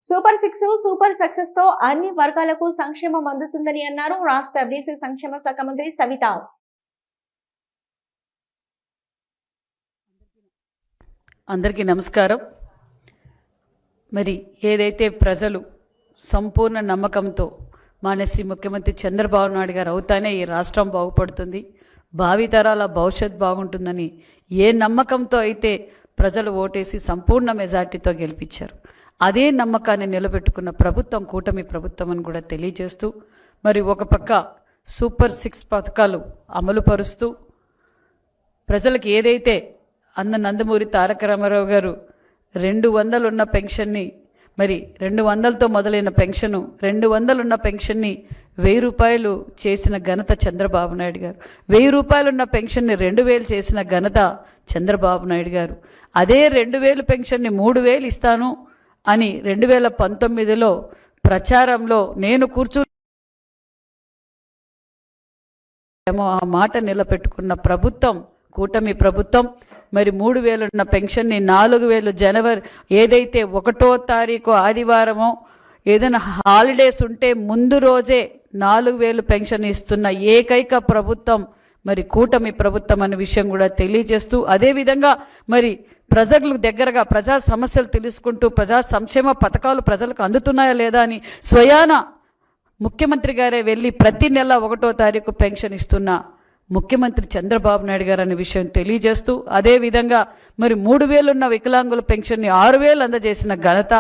Super 6 super success తో అన్ని వర్గాలకు సంక్షేమం అందుతుందని అన్నారు రాష్ట్ర బీసీ సంక్షేమ శాఖ మంత్రి సవిత. అందరికీ నమస్కారం. మరి ఏదైతే ప్రజలు సంపూర్ణ నమ్మకంతో మానసి ముఖ్యమంత్రి చంద్రబాబు నాయుడు గారు అవుతానే ఈ రాష్ట్రం బాగుపడుతుంది, భావితరాల భవిష్యత్ బాగుంటుందని ఏ నమ్మకంతో అయితే ప్రజలు ఓటేసి సంపూర్ణ మెజార్టీతో గెలిపించారు, అదే నమ్మకాన్ని నిలబెట్టుకున్న ప్రభుత్వం కూటమి ప్రభుత్వం అని కూడా తెలియజేస్తూ, మరి ఒక పక్క సూపర్ 6 పథకాలు అమలు పరుస్తూ ప్రజలకు ఏదైతే అన్న నందమూరి తారక రామారావు గారు 200 ఉన్న పెన్షన్ని, మరి 200తో మొదలైన పెన్షను 200 ఉన్న పెన్షన్ని 1000 రూపాయలు చేసిన ఘనత చంద్రబాబు నాయుడు గారు, 1000 రూపాయలు ఉన్న పెన్షన్ని 2000 చేసిన ఘనత చంద్రబాబు నాయుడు గారు. అదే 2000 పెన్షన్ని 3000 ఇస్తాను అని 2019లో ప్రచారంలో నేను ఆ మాట నిలబెట్టుకున్న ప్రభుత్వం కూటమి ప్రభుత్వం. మరి 3000 ఉన్న పెన్షన్ని 4000 జనవరి ఏదైతే 1వ తారీఖు ఆదివారమో ఏదైనా హాలిడేస్ ఉంటే ముందు రోజే 4000 పెన్షన్ ఇస్తున్న ఏకైక ప్రభుత్వం మరి కూటమి ప్రభుత్వం అనే విషయం కూడా తెలియజేస్తూ, అదేవిధంగా మరి ప్రజలకు దగ్గరగా ప్రజా సమస్యలు తెలుసుకుంటూ ప్రజా సంక్షేమ పథకాలు ప్రజలకు అందుతున్నాయా లేదా అని స్వయాన ముఖ్యమంత్రి గారే వెళ్ళి ప్రతి నెల 1వ తారీఖు పెన్షన్ ఇస్తున్న ముఖ్యమంత్రి చంద్రబాబు నాయుడు గారు అనే విషయం తెలియజేస్తూ, అదేవిధంగా మరి 3000 ఉన్న వికలాంగుల పెన్షన్ని 6000 అందజేసిన ఘనత,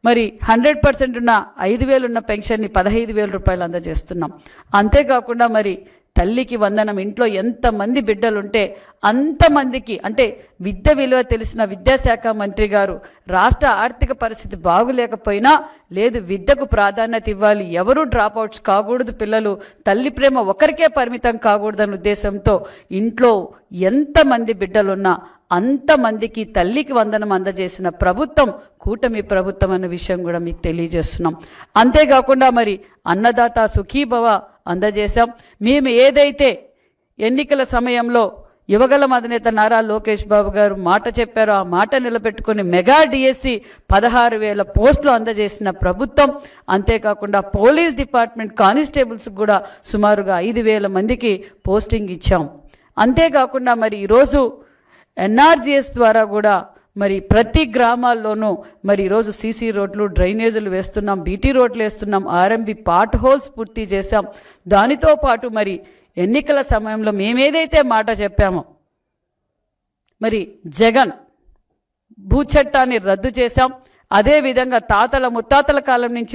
మరి 100% ఉన్న 5000 ఉన్న పెన్షన్ని 15000 రూపాయలు అందజేస్తున్నాం. అంతేకాకుండా మరి తల్లికి వందనం, ఇంట్లో ఎంతమంది బిడ్డలుంటే అంతమందికి, అంటే విద్య విలువ తెలిసిన విద్యాశాఖ మంత్రి గారు రాష్ట్ర ఆర్థిక పరిస్థితి బాగులేకపోయినా లేదు, విద్యకు ప్రాధాన్యత ఇవ్వాలి, ఎవరూ డ్రాప్అవుట్స్ కాకూడదు, పిల్లలు తల్లి ప్రేమ ఒకరికే పరిమితం కాకూడదనే ఉద్దేశంతో ఇంట్లో ఎంతమంది బిడ్డలున్నా అంతమందికి తల్లికి వందనం అందజేసిన ప్రభుత్వం కూటమి ప్రభుత్వం అనే విషయం కూడా మీకు తెలియజేస్తున్నాం. అంతేకాకుండా మరి అన్నదాత సుఖీభవ అందజేశాం. మేము ఏదైతే ఎన్నికల సమయంలో యువగలం అధినేత నారా లోకేష్ బాబు గారు మాట చెప్పారో ఆ మాట నిలబెట్టుకుని మెగా డిఎస్సి 16,000 పోస్టులు అందజేసిన ప్రభుత్వం. అంతేకాకుండా పోలీస్ డిపార్ట్మెంట్ కానిస్టేబుల్స్ కూడా సుమారుగా 5,000 మందికి పోస్టింగ్ ఇచ్చాం. అంతేకాకుండా మరి ఈరోజు ఎన్ఆర్జీఎస్ ద్వారా కూడా మరి ప్రతి గ్రామాల్లోనూ మరి ఈరోజు సీసీ రోడ్లు డ్రైనేజీలు వేస్తున్నాం, బీటీ రోడ్లు వేస్తున్నాం, ఆర్ఎంబి పార్ట్ హోల్స్ పూర్తి చేశాం. దానితో పాటు మరి ఎన్నికల సమయంలో మేమేదైతే మాట చెప్పామో మరి జగన్ భూచట్టాన్ని రద్దు చేశాం. అదేవిధంగా తాతల ముత్తాతల కాలం నుంచి